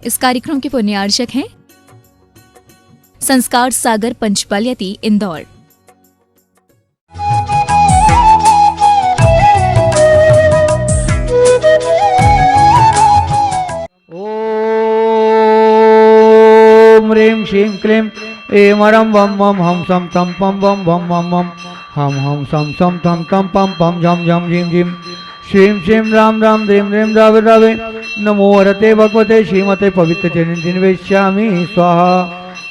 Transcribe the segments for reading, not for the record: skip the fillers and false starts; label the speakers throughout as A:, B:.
A: इस कार्यक्रम के पुण्यार्चक हैं संस्कार सागर पंचपालियती इंदौर।
B: ओम ह्रीं श्रीं क्लीं ऐं वरं वं वं हम सम तम पम वम वम वम वम हम सम सम तम तम पम पम झम झम झीं झीं श्रीं श्रीं राम राम ह्रीं ह्रीं रावे रावे नमो हरते भगवते श्रीमते पवित्र निवेश्यामि स्वाहा।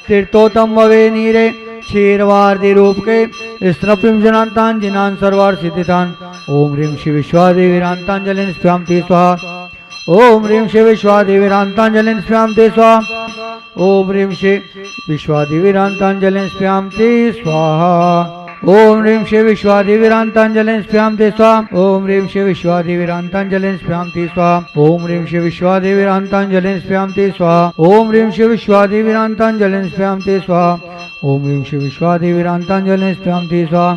B: तीर्थोत्तम भवे नीरे क्षीरवार्दि रूप के स्नपिं जनान्तान् जिनान् सर्वार्थ सिद्धितान्। ओम ह्रीं श्री विश्वादेवीरान्ताञ्जलिं स्व्यां ते स्वाहा। ओम ह्रीं श्री विश्वादेवीरान्ताञ्जलिं स्व्यां ते स्वाहा। ओम ह्रीं श्री विश्वादेवीरान्ताञ्जलिं स्व्यां ते स्वाहा। ओम ह्रीं श्री विश्वादेवीरान्ताञ्जलिं स्व्यां ते स्वाहा। ओम ह्रीं श्री विश्वादेवीरान्ताञ्जलिं स्व्यां ते स्वाहा। ओम ह्रीं श्री विश्वादेवीरान्ताञ्जलिं स्व्यां ते स्वाहा। ओम ह्रीं श्री विश्वादेवीरान्ताञ्जलिं स्व्यां ते स्वाहा। ओम ह्रीं श्री विश्वादेवीरान्ताञ्जलिं स्व्यां ते स्वाहा।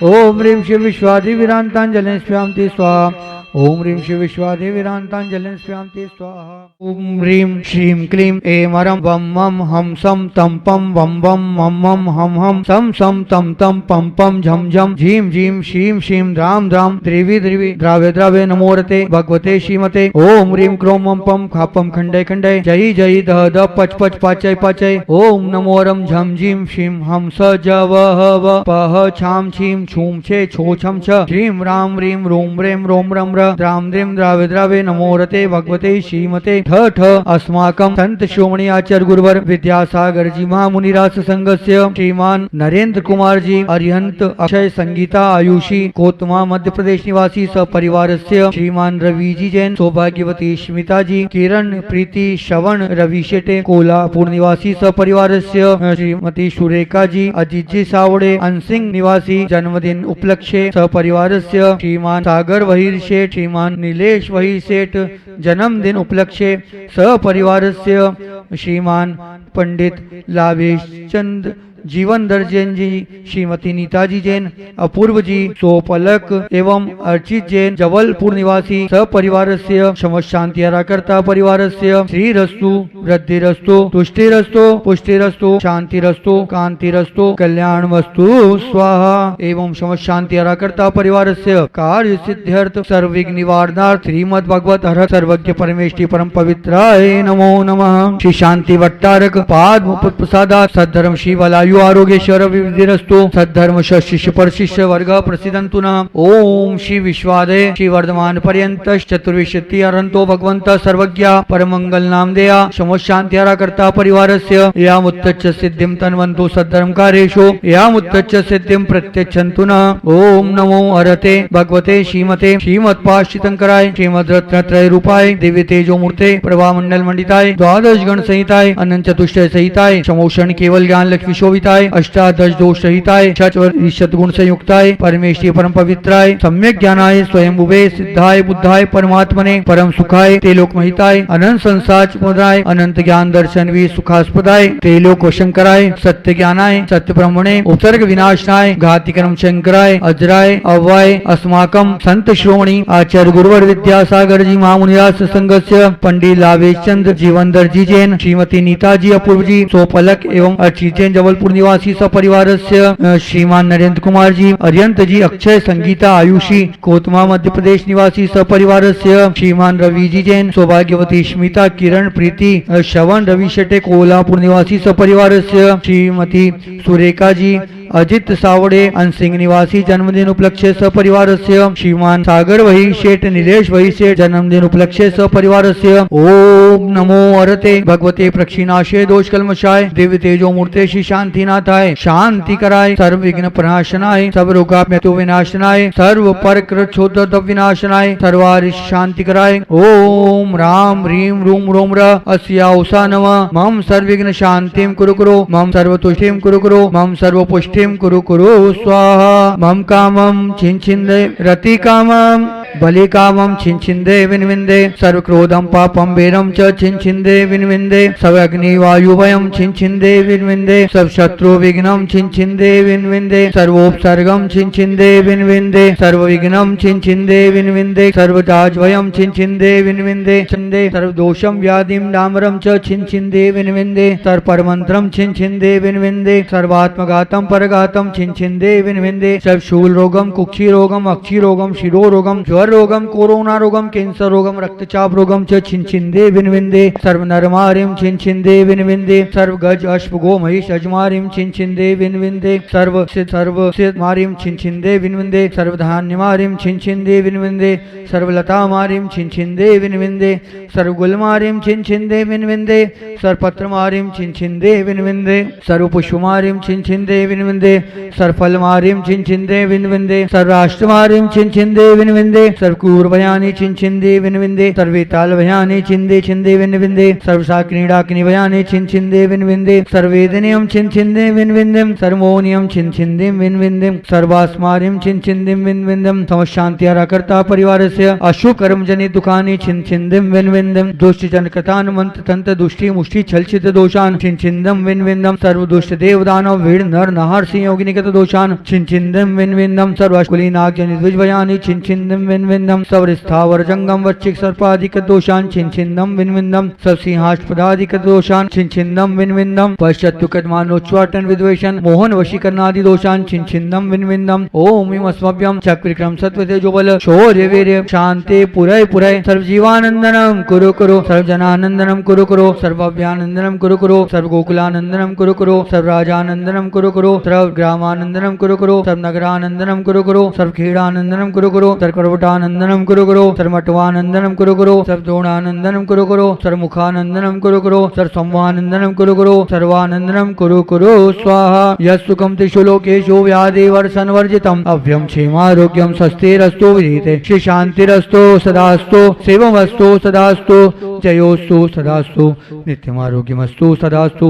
B: ओम ह्रीं श्री विश्वादेवीरान्ताञ्जलिं स्व्यां ते स्वाहा। ओम ह्रीं श्री विश्वादेवीरान्ताञ्जलिं स्व्यां ते स्वाहा। ओम ह्रीं श्रीं क्लीं ऐं वरं वं वं हम सम तम पम वम वम मम मम हम सम सम तम तम पम पम झम झम झीं झीं श्रीं श्रीं द्राम द्राम द्रिवि द्रिवि द्रावे द्रावे नमोरते भगवते श्रीमते। ओम ह्रीं क्रों मम पम खापम खंडे खंडे जयि जयि दह द पच पच पाचय पाचय। ओम नमोरम झम झीं श्रीं हम स ज व ह व पह छाम छीं छूम छे छो छम छ श्रीं राम ह्रीं रोम रेम रोम रम द्राम द्रीं द्रावे द्रावे नमोरते भगवते श्रीमते। ठ ठ अस्माकं संत श्रोमणी आचार्य गुरुवर विद्यासागर जी महामुनिराज संघस्य श्रीमान नरेंद्र कुमार जी अरिहंत अक्षय संगीता आयुषी कोतमा मध्य प्रदेश निवासी सपरिवारस्य श्रीमान रवि जी जैन सौभाग्यवती स्मिता जी किरण प्रीति श्रवण रवि शेटे कोल्हापुर निवासी सपरिवारस्य श्रीमती सुरेखा जी अजित जी सावड़े अनसिंग निवासी जन्मदिन उपलक्ष्ये सपरिवारस्य श्रीमान सागर वहीर शेठ श्रीमान नीलेश वही सेठ जन्मदिन उपलक्ष्ये सपरिवारस्य श्रीमान पंडित लावेश चंद जीवनधर जैन जी श्रीमती नीताजी जैन अपूर्व जी सोपलक एवं अर्चित जैन जबलपुर निवासी सपरिवारस्य समशांति आराकर्ता परिवारस्य श्रीरस्तु वृद्धिरस्तु तुष्टिरस्तु पुष्टिरस्तु शांतिरस्तु कांतिरस्तु कल्याण वस्तु स्वाहा एवं समशांति आराकर्ता परिवारस्य कार्य सिद्ध्यर्थ सर्वविघ्न निवारणार्थ श्रीमद् भगवत हर सर्वज्ञ परमेष्टि परम पवित्राय नमो नमः। श्री शांति वट्टारक पाद प्रसादा सद्धर्म श्री वलायु आरोग्य शर विधिरस्तु सद्धर्म शिष्य परशिष्य वर्ग प्रसिद्धंतु न। ओम श्री विश्वादे श्री वर्धमान पर्यंत चतुर्विशति अरंतो भगवंत सर्वज्ञ परमंगल नामधेया समशांति आराकर्ता परिवारस्य यामुत्तच्च सिद्धिं तन्वन्तु सद्धर्म कार्येषु यामुत्तच्च सिद्धिं प्रत्यक्षन्तु न। ओम नमो हरते भगवते श्रीमते श्रीमत्पाश्चितंकराय श्रीमद्रत्नत्रय रूपाय दिव्य तेजो मूर्ते प्रभा मंडल मंडिताय द्वादश गण संहिताय अनंत चतुष्टय संहिताय समोषण केवल ज्ञान लक्ष्मी शोभिताय अष्टादश दोष रहिताय षट गुण संयुक्ताय परमेष्टि परम पवित्राय सम्यक ज्ञानाय स्वयंभुवे सिद्धाय बुद्धाय परमात्मने परम सुखाय तेलोक महिताय अनंत संसार मुद्राय अनंत ज्ञान दर्शन वी सुखास्पदाय तेलोक शंकराय सत्य ज्ञानाय सत्य ब्रह्मणे उपसर्ग विनाशनाय घाति कर्म शंकराय अजराय अव्वाय अस्माकं संत श्रोमणी आचार्य गुरुवर विद्यासागर जी महामुनिराज संघस्य पंडित लावेश चंद्र जीवनधर जी जैन श्रीमती नीताजी अपूर्व जी सोपलक एवं अर्चित जैन जबलपुर निवासी सपरिवारस्य श्रीमान नरेंद्र कुमार जी अरिहंत जी अक्षय संगीता आयुषी कोतमा मध्य प्रदेश निवासी सपरिवारस्य श्रीमान रवि जी जैन सौभाग्यवती स्मिता किरण प्रीति श्रवण रवि शेटे कोल्हापुर निवासी सपरिवारस्य श्रीमती सुरेखा जी अजित सावड़े अनसिंग निवासी जन्मदिन उपलक्ष्य सपरिवारस्य श्रीमान सागर वही शेठ नीलेश वही शेठ जन्मदिन उपलक्ष्य सपरिवारस्य। ओम नमो हरते भगवते प्रक्षिणाशे दोष कल्मषाय दिव्य तेजो मूर्ते श्री शांतिनाथाय शांति कराय सर्व विघ्न प्रणाशनाय सर्व रोगाप्यतो विनाशनाय सर्व परकृत विनाशनाय सर्वारिष शांति कराय। ओम राम ह्रीं रूम रोम र अस्याउषा नमः मम सर्वविघ्न शांतिं कुरु कुरु मम सर्वतुष्टिं कुरु कुरु मम सर्वपुष्टिं कुरु कुरु स्वाहा मम कामं छिन्छिन्दे रति कामं बलिकामं छिंछिंदे विन्विन्दे सर्वक्रोधं पापं वेरं च छिंछिंदे विन्विन्दे सर्वग्निवायुभयं छिंछिंदे विन्विन्दे सर्वशत्रु विघ्नं छिंछिंदे विन्विन्दे सर्वोपसर्गं छिंछिंदे विन्विन्दे सर्वविघ्नं छिंछिंदे विन्विन्दे सर्वदाज्वयं छिंछिंदे विन्विन्दे छिंदे सर्वदोषं व्याधिं डामरं च छिंछिंदे विन्विन्दे सर्वपरमन्त्रं छिंछिंदे विन्विन्दे सर्वात्मघातं परघातं छिंछिंदे विन्विन्दे सर्वशूल रोगं कुक्षि रोगं अक्षि रोगं शिरो रोगं ज्वर रोगं कोरोना रोगं कैंसर रोगं रक्तचाप रोगं च छिंछिंदे विन्विन्दे सर्वनरमारिं छिंछिंदे विन्विन्दे सर्वगज अश्व गो महिष अजमारिं छिंछिंदे विन्विन्दे सर्वसिद्धमारिं छिंछिंदे विन्विन्दे सर्वधान्यमारिं छिंछिंदे विन्विन्दे सर्वलतामारिं छिंछिंदे विन्विन्दे सर्वगुलमारिं छिंछिंदे विन्विन्दे सर्वपत्रमारिं छिंछिंदे विन्विन्दे सर्वपुष्पमारिं छिंछिंदे विन्विन्दे सर्वफलमारिं छिंछिंदे विन्विन्दे सर्वराष्ट्रमारिं छिंछिंदे विन्विन्दे सर्वकूर्भयानि छिंछिंदे विन्विन्दे सर्वेतालभयानि छिंदे छिंदे विन्विन्दे सर्वशाकिनीडाकिनीभयानि छिंछिंदे विन्विन्दे सर्वेदनीयं छिंछिंदे विन्विन्दे सर्वमोनियं छिंछिंदे विन्विन्दे सर्वास्मारिं छिंछिंदे विन्विन्दे समशान्त्याराकर्ता परिवारस्य अशुकर्मजनित दुःखानि छिंछिंदे विन्विन्दे दुष्टजनकृतान् मंत्रतंत्र दुष्टि मुष्टि छलछित दोषान् छिंछिंदं विन्विन्दं सर्वदुष्ट देवदानव वीर नर नहार सिंह योगिनिगत दोषान् छिंछिंदं विन्विन्दं सर्वकुलीनाग्निद्विजभयानि छिंछिंदं विन्विन्दं सर्वस्थावर जंगम वृश्चिक सर्पादिक दोषान् छिंछिंदं विन्विन्दं सर्वसिंहास्पदादिक दोषान् छिंछिंदं विन्विन्दं पश्चात्तुकदमानोच्चाटन विद्वेषण मोहन वशीकरणादि दोषान् छिंछिंदं विन्विन्दं ओम इम अस्मभ्यं चक्रविक्रम सत्वतेजोबल शौर्य वीर्य शांति पुरय पुरय सर्वजीवानंदनम कुरु कुरु सर्वजनानंदनम कुरु कुरु सर्वाभ्यानंदनम कुरु कुरु सर्वगोकुलानंदनम कुरु कुरु सर्वराजानंदनम कुरु कुरु सर्वग्रामानंदनम कुरु कुरु सर्वनगरानंदनम कुरु कुरु सर्वखेड़ानंदनम कुरु कुरु सर्वकर्वटानंदनम कुरु कुरु सर्वमटवानंदनम कुरु कुरु सर्वद्रोणानंदनम कुरु कुरु सर्वमुखानंदनम कुरु कुरु सर्वसंवानंदनम कुरु कुरु सर्वानंदनम कुरु कुरु स्वाहा यस्सुखं त्रिषु लोकेषु व्याधिवर्षन्वर्जितम् अभ्यं क्षेमारोग्यं स्वस्तिरस्तु विदिते श्री शांतिरस्तु सदास्तु शिवमस्तु सदास्तु जयोस्तु सदास्तु नित्यमारोग्यमस्तु सदास्तु।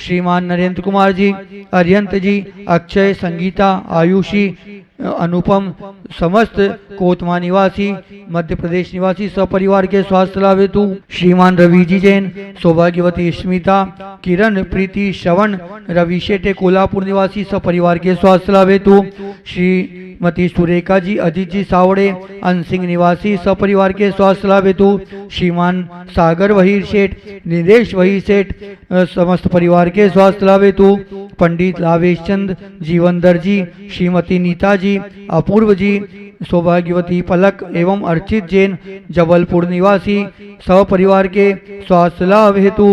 B: श्रीमान नरेंद्र कुमार जी, अरियंत जी, अक्षय, संगीता, आयुषी, अनुपम, समस्त कोतमा निवासी, मध्य प्रदेश निवासी सपरिवार के स्वास्थ्य लाभ हेतु श्रीमान रवि जी जैन, सौभाग्यवती स्मिता, किरण, प्रीति, श्रवण, रवि शेटे कोल्हापुर निवासी सपरिवार के स्वास्थ्य लाभ हेतु श्रीमती सुरेखा जी, अजीत जी सावड़े, अनसिंह निवासी सपरिवार के स्वास्थ्य लाभ हेतु श्रीमान सागर वहीर शेठ, निदेश वहीर शेठ समस्त परिवार के स्वास्थ्य लाभ हेतु पंडित लावेश चंद, जीवनदर जी, श्रीमती नीता जी, अपूर्व जी, सौभाग्यवती पलक एवं अर्चित जैन जबलपुर निवासी सपरिवार के स्वास्थ्य लाभ हेतु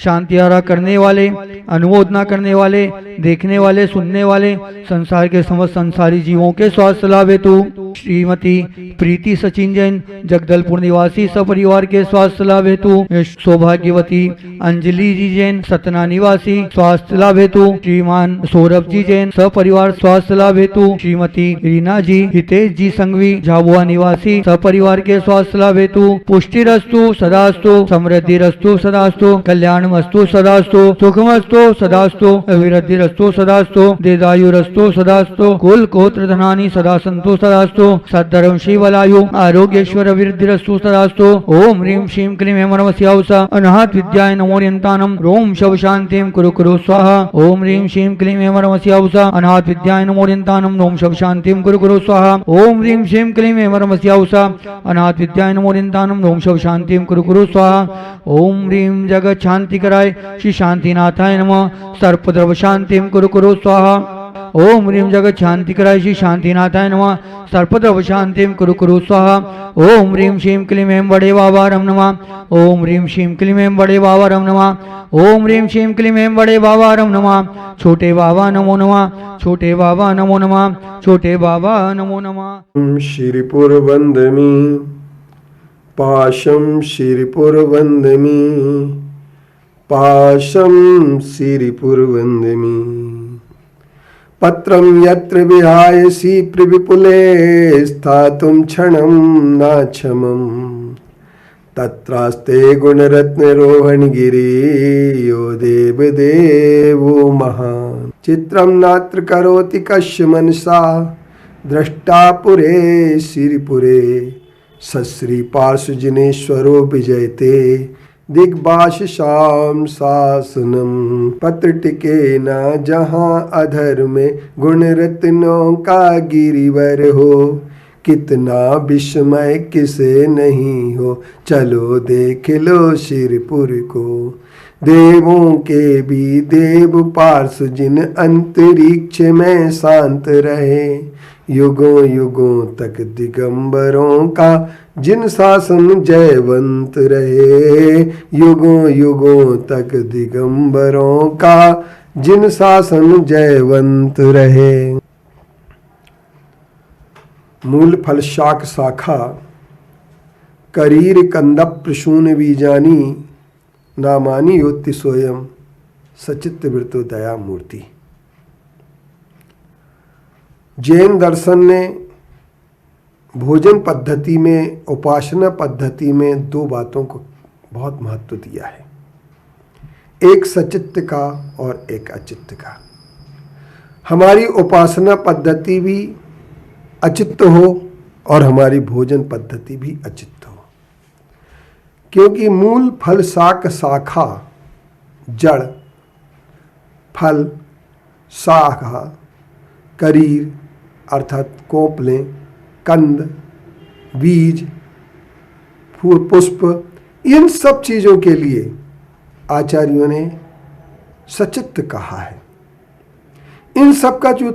B: शांति आरा करने वाले, अनुमोदना करने वाले, देखने वाले, सुनने वाले संसार के समस्त संसारी जीवों के स्वास्थ्य लाभ हेतु श्रीमती प्रीति सचिन जैन जगदलपुर निवासी सपरिवार के स्वास्थ्य लाभ हेतु सौभाग्यवती अंजलि जी जैन सतना निवासी स्वास्थ्य लाभ हेतु श्रीमान सौरभ जी जैन सपरिवार स्वास्थ्य लाभ हेतु श्रीमती रीना जी, हितेश जी संघवी झाबुआ निवासी सपरिवार के स्वास्थ्य लाभ हेतु पुष्टिरस्तु सदास्तु समृद्धिरस्तु सदास्तु कल्याणमस्तु सदास्तु सुखमस्तु सदास्तु अभिवृद्धिरस्तु सदास्तु दीर्घायुरस्तु सदास्तु कुल गोत्र धनानि सदा सन्तु सदास्तु सद्धर्म शिवलायु आरोग्येश्वर अभिवृद्धिरस्तु सदास्तु ओम ह्रीं श्रीं क्लीं ऐं नमस्याउषा अनाहत विद्याय नमोरियंतानम रोम शव शांतिं कुरु कुरु स्वाहा ओम ह्रीं श्रीं क्लीं ऐं नमस्याउषा अनाहत विद्याय नमोरियंतानम रोम शव शांतिं कुरु कुरु स्वाहा ओम ह्रीं श्रीं क्लीं ऐं नमस्याउषा अनाहत विद्याय नमोरियंतानम रोम शव शांतिं कुरु कुरु स्वाहा ओम ह्रीं जगत शांति कराय श्री शांतिनाथाय नमः सर्पद्रव शांतिं कुरु कुरु स्वाहा ओम ह्रीं जगत शांति कराय श्री शांतिनाथाय नमः सर्पद्रव शांतिं कुरु कुरु स्वाहा ओम ह्रीं श्रीं क्लीं ऐं बड़े बाबारं नमः ओम ह्रीं श्रीं क्लीं ऐं बड़े बाबारं नमः ओम ह्रीं श्रीं क्लीं ऐं बड़े बाबारं नमः छोटे बाबा नमो नमः छोटे बाबा नमो नमः छोटे बाबा नमो नमः।
C: श्रीपुरवंदमी पाशं श्रीपुरवंदमी पाशं श्रीपुरवंदमी पत्रं यत्र विहायसि प्रविपुले स्थातुं क्षणं नाक्षमं तत्रास्ते गुणरत्नरोहणगिरि यो देवदेवो महान् चित्रं नात्र करोति कस्य मनसा द्रष्टा पुरे श्रीपुरे सश्री पार्श्वजिनेश्वरो विजयते दिग्भाषिषां शासनम। पत्रटिके न जहाँ अधर में गुण रत्नों का गिरिवर हो, कितना विस्मय किसे नहीं हो, चलो देख लो शिरपुर को। देवों के भी देव पार्श्व जिन अंतरिक्ष में शांत रहे, युगों युगों तक दिगंबरों का जिन शासन जयवंत रहे, युगों युगों तक दिगंबरों का जिन शासन जयवंत रहे। मूल फल शाख शाखा करीर कंदप्र शून्य बीजानी नामानी योति सोयम सचित्त वृतो दया मूर्ति। जैन दर्शन ने भोजन पद्धति में, उपासना पद्धति में दो बातों को बहुत महत्व दिया है, एक सचित्त का और एक अचित्त का। हमारी उपासना पद्धति भी अचित्त हो और हमारी भोजन पद्धति भी अचित्त हो, क्योंकि मूल फल शाक शाखा जड़, फल शाखा करीर अर्थात कोपलें, कंद, बीज, फूल, पुष्प, इन सब चीज़ों के लिए आचार्यों ने सचित्त कहा है। इन सब का जो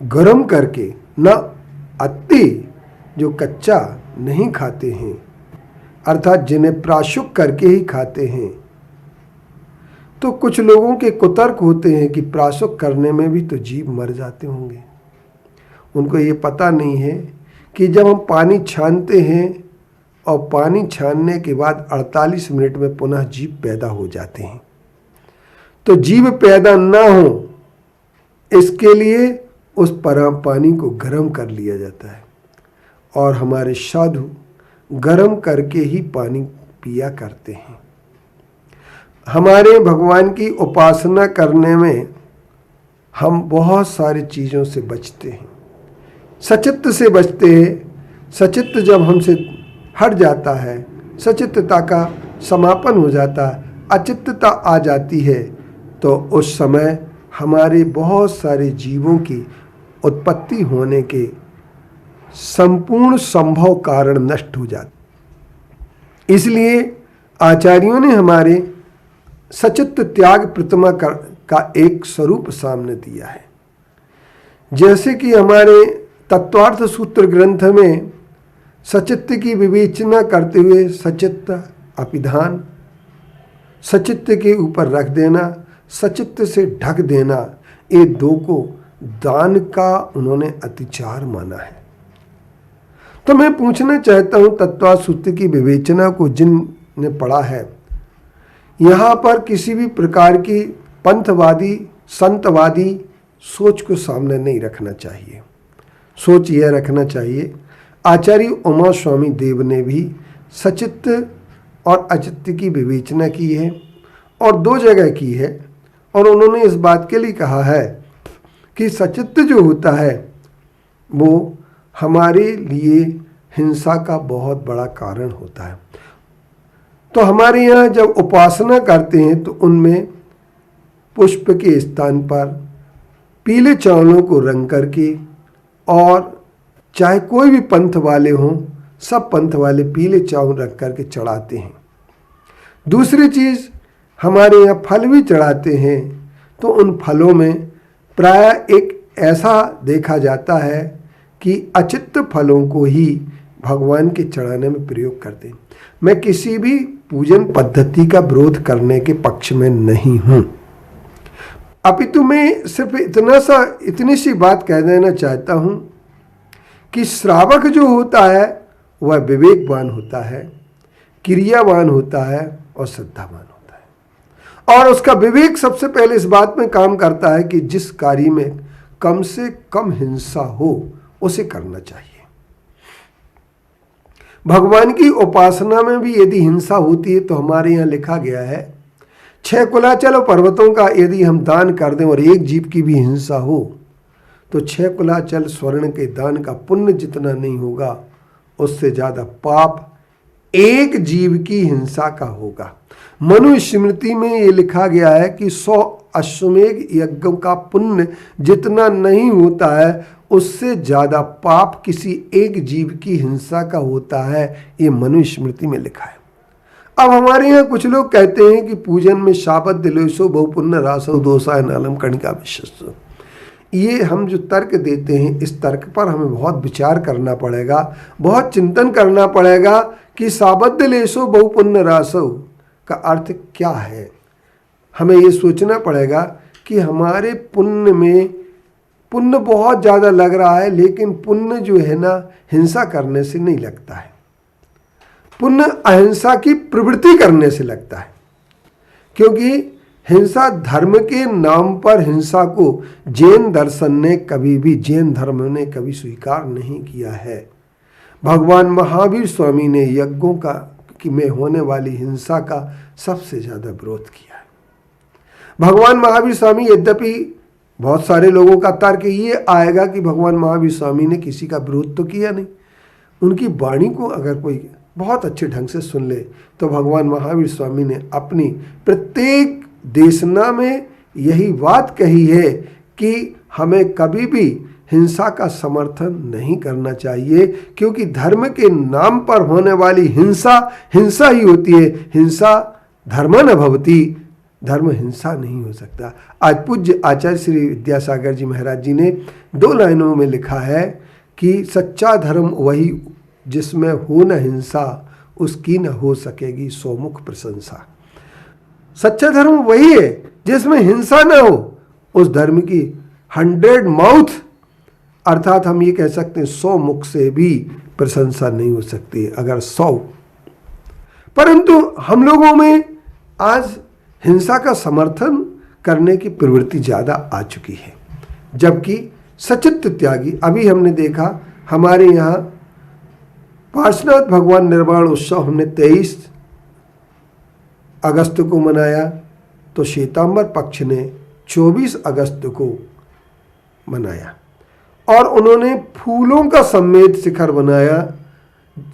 C: गर्म करके न अति जो कच्चा नहीं खाते हैं, अर्थात जिन्हें प्राशुक करके ही खाते हैं, तो कुछ लोगों के कुतर्क होते हैं कि प्राशुक करने में भी तो जीव मर जाते होंगे। उनको ये पता नहीं है कि जब हम पानी छानते हैं और पानी छानने के बाद 48 मिनट में पुनः जीव पैदा हो जाते हैं, तो जीव पैदा ना हो इसके लिए उस पानी को गर्म कर लिया जाता है, और हमारे साधु गर्म करके ही पानी पिया करते हैं। हमारे भगवान की उपासना करने में हम बहुत सारी चीज़ों से बचते हैं, सचित्त से बचते हैं। सचित्त जब हमसे हट जाता है, सचित्तता का समापन हो जाता है, अचित्तता आ जाती है, तो उस समय हमारे बहुत सारे जीवों की उत्पत्ति होने के संपूर्ण संभव कारण नष्ट हो जाते। इसलिए आचार्यों ने हमारे सचित्त त्याग प्रतिमा का एक स्वरूप सामने दिया है। जैसे कि हमारे तत्वार्थ सूत्र ग्रंथ में सचित्त की विवेचना करते हुए सचित्त अपिधान, सचित्त के ऊपर रख देना, सचित्त से ढक देना, ये दो को दान का उन्होंने अतिचार माना है। तो मैं पूछना चाहता हूं, तत्वार्थ सूत्र की विवेचना को जिनने पढ़ा है, यहाँ पर किसी भी प्रकार की पंथवादी संतवादी सोच को सामने नहीं रखना चाहिए। सोच यह रखना चाहिए, आचार्य उमा स्वामी देव ने भी सचित्त और अचित्त की विवेचना की है और दो जगह की है, और उन्होंने इस बात के लिए कहा है कि सचित्त जो होता है वो हमारे लिए हिंसा का बहुत बड़ा कारण होता है। तो हमारे यहाँ जब उपासना करते हैं तो उनमें पुष्प के स्थान पर पीले चावलों को रंग करके, और चाहे कोई भी पंथ वाले हों, सब पंथ वाले पीले चावल रख करके चढ़ाते हैं। दूसरी चीज़, हमारे यहाँ फल भी चढ़ाते हैं, तो उन फलों में प्राय एक ऐसा देखा जाता है कि अचित्त फलों को ही भगवान के चढ़ाने में प्रयोग करते हैं। मैं किसी भी पूजन पद्धति का विरोध करने के पक्ष में नहीं हूँ, अपितु मैं सिर्फ इतनी सी बात कह देना चाहता हूँ कि श्रावक जो होता है वह विवेकवान होता है, क्रियावान होता है और श्रद्धावान होता है, और उसका विवेक सबसे पहले इस बात में काम करता है कि जिस कार्य में कम से कम हिंसा हो उसे करना चाहिए। भगवान की उपासना में भी यदि हिंसा होती है तो हमारे यहाँ लिखा गया है 6 कुलाचल पर्वतों का यदि हम दान कर दें और एक जीव की भी हिंसा हो तो 6 कुलाचल स्वर्ण के दान का पुण्य जितना नहीं होगा उससे ज्यादा पाप एक जीव की हिंसा का होगा। मनुस्मृति में ये लिखा गया है कि 100 अश्वमेध यज्ञों का पुण्य जितना नहीं होता है, उससे ज्यादा पाप किसी एक जीव की हिंसा का होता है। ये मनुस्मृति में लिखा है। अब हमारे यहाँ कुछ लोग कहते हैं कि पूजन में शाबत दिलोसो बहुपुण्य रासो दोषाय नालम कणिका विश्वसो। ये हम जो तर्क देते हैं, इस तर्क पर हमें बहुत विचार करना पड़ेगा, बहुत चिंतन करना पड़ेगा कि शाबत दिलेसो बहुपुण्य रासो का अर्थ क्या है। हमें ये सोचना पड़ेगा कि हमारे पुण्य में पुण्य बहुत ज़्यादा लग रहा है, लेकिन पुण्य जो है ना हिंसा करने से नहीं लगता है, पुण्य अहिंसा की प्रवृत्ति करने से लगता है। क्योंकि हिंसा धर्म के नाम पर हिंसा को जैन दर्शन ने कभी भी, जैन धर्म ने कभी स्वीकार नहीं किया है। भगवान महावीर स्वामी ने यज्ञों का कि में होने वाली हिंसा का सबसे ज़्यादा विरोध किया है। भगवान महावीर स्वामी, यद्यपि बहुत सारे लोगों का तर्क ये आएगा कि भगवान महावीर स्वामी ने किसी का विरोध तो किया नहीं, उनकी वाणी को अगर कोई बहुत अच्छे ढंग से सुन ले तो भगवान महावीर स्वामी ने अपनी प्रत्येक देशना में यही बात कही है कि हमें कभी भी हिंसा का समर्थन नहीं करना चाहिए, क्योंकि धर्म के नाम पर होने वाली हिंसा हिंसा ही होती है। हिंसा धर्म न भवति, धर्म हिंसा नहीं हो सकता। आज पूज्य आचार्य श्री विद्यासागर जी महाराज जी ने 2 लाइनों में लिखा है कि सच्चा धर्म वही जिसमें हो न हिंसा, उसकी न हो सकेगी सौमुख प्रशंसा। सच्चा धर्म वही है जिसमें हिंसा न हो, उस धर्म की 100 माउथ, अर्थात हम ये कह सकते हैं 100 मुख से भी प्रशंसा नहीं हो सकती, अगर 100। परंतु हम लोगों में आज हिंसा का समर्थन करने की प्रवृत्ति ज़्यादा आ चुकी है, जबकि सचित्त त्यागी, अभी हमने देखा हमारे यहाँ पार्श्वनाथ भगवान निर्वाण उत्सव हमने 23 अगस्त को मनाया, तो श्वेतांबर पक्ष ने 24 अगस्त को मनाया और उन्होंने फूलों का सम्मेद शिखर बनाया।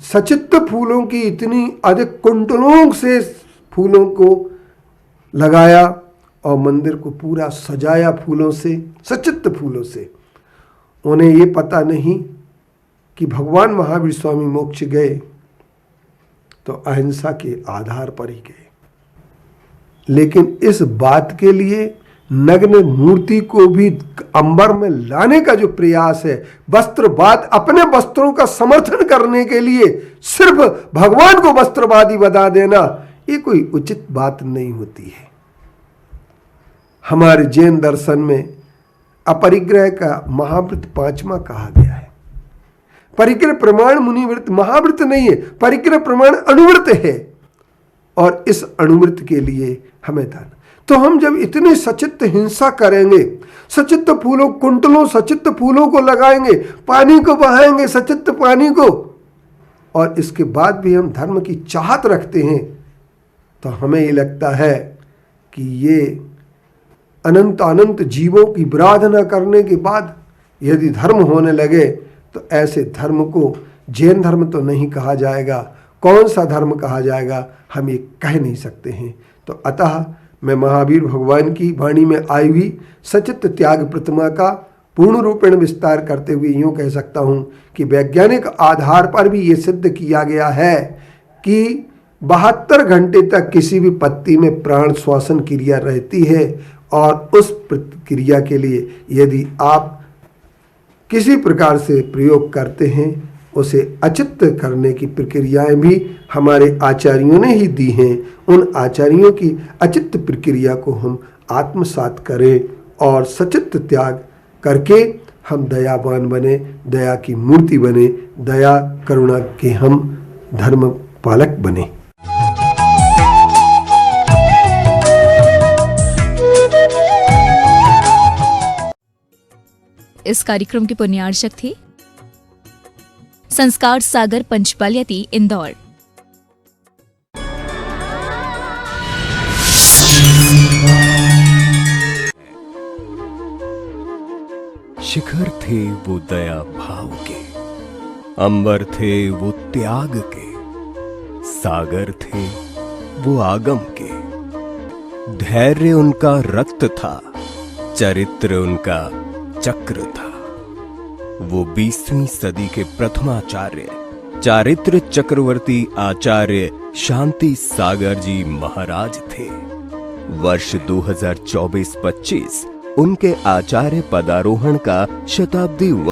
C: सचित्त फूलों की इतनी अधिक कुंटलों से फूलों को लगाया और मंदिर को पूरा सजाया फूलों से, सचित्त फूलों से। उन्हें ये पता नहीं कि भगवान महावीर स्वामी मोक्ष गए तो अहिंसा के आधार पर ही गए, लेकिन इस बात के लिए नग्न मूर्ति को भी अंबर में लाने का जो प्रयास है, वस्त्रवाद, अपने वस्त्रों का समर्थन करने के लिए सिर्फ भगवान को वस्त्रवादी बता देना, ये कोई उचित बात नहीं होती है। हमारे जैन दर्शन में अपरिग्रह का महाव्रत 5वां कहा गया है। परिग्रह प्रमाण मुनिव्रत, महाव्रत नहीं है, परिग्रह प्रमाण अनुव्रत है, और इस अनुव्रत के लिए हमें दान। तो हम जब इतनी सचित्त हिंसा करेंगे, सचित्त फूलों, कुंटलों सचित्त फूलों को लगाएंगे, पानी को बहाएंगे, सचित्त पानी को, और इसके बाद भी हम धर्म की चाहत रखते हैं, तो हमें ये लगता है कि ये अनंत अनंत जीवों की आराधना करने के बाद यदि धर्म होने लगे तो ऐसे धर्म को जैन धर्म तो नहीं कहा जाएगा, कौन सा धर्म कहा जाएगा हम ये कह नहीं सकते हैं। तो अतः मैं महावीर भगवान की वाणी में आई हुई सचित्त त्याग प्रतिमा का पूर्ण रूपेण विस्तार करते हुए यूँ कह सकता हूँ कि वैज्ञानिक आधार पर भी ये सिद्ध किया गया है कि 72 घंटे तक किसी भी पत्ती में प्राण श्वसन क्रिया रहती है, और उस प्रक्रिया के लिए यदि आप किसी प्रकार से प्रयोग करते हैं, उसे अचित्त करने की प्रक्रियाएं भी हमारे आचार्यों ने ही दी हैं। उन आचार्यों की अचित्त प्रक्रिया को हम आत्मसात करें और सचित्त त्याग करके हम दयावान बने, दया की मूर्ति बने, दया करुणा के हम धर्म पालक बने।
A: इस कार्यक्रम के पुण्यार्चक थे संस्कार सागर पंचपालियाती इंदौर।
D: शिखर थे वो दया भाव के, अंबर थे वो त्याग के, सागर थे वो आगम के। धैर्य उनका रक्त था, चरित्र उनका चक्र था। वो 20वीं सदी के प्रथमाचार्य, चारित्र चक्रवर्ती आचार्य शांति सागर जी महाराज थे। वर्ष 2024-25 उनके आचार्य पदारोहण का शताब्दी